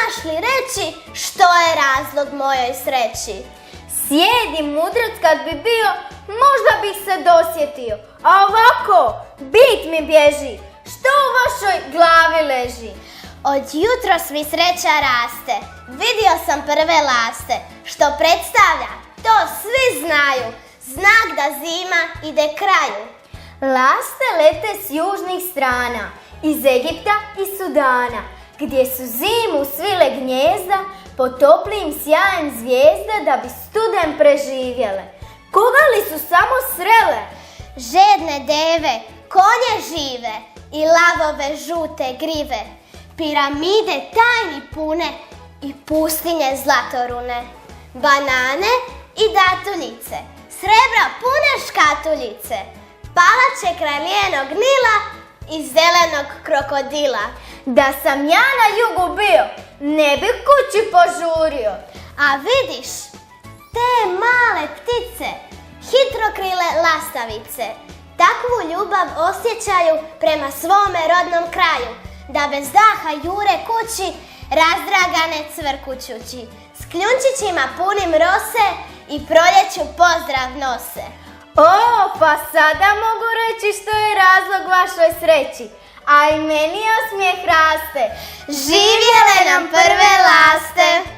znaš li reći što je razlog mojoj sreći? Sjedi mudrac kad bi bio, možda bih se dosjetio. A ovako, bit mi bježi. Što u vašoj glavi leži? Od jutros mi sreća raste, vidio sam prve laste. Što predstavlja, to svi znaju, znak da zima ide kraju. Laste lete s južnih strana, iz Egipta i Sudana, gdje su zimu svile gnjezda, pod toplijim sjajem zvijezda da bi studen preživjele. Koga li su samo srele? Žedne deve, konje žive i lavove žute grive, piramide tajni pune i pustinje zlatorune, banane i datuljice, srebra pune škatuljice, palače kraj lijenog Nila i zelenog krokodila. Da sam ja na jugu bio, ne bi kući požurio. A vidiš, te male ptice, hitrokrile lastavice, takvu ljubav osjećaju prema svome rodnom kraju, da bez daha jure kući, razdragane cvrkućući, s kljunčićima punim rose i proljeću pozdrav nose. O, pa sada mogu reći što je razlog vašoj sreći, a i meni osmijeh raste. Živjele nam prve laste!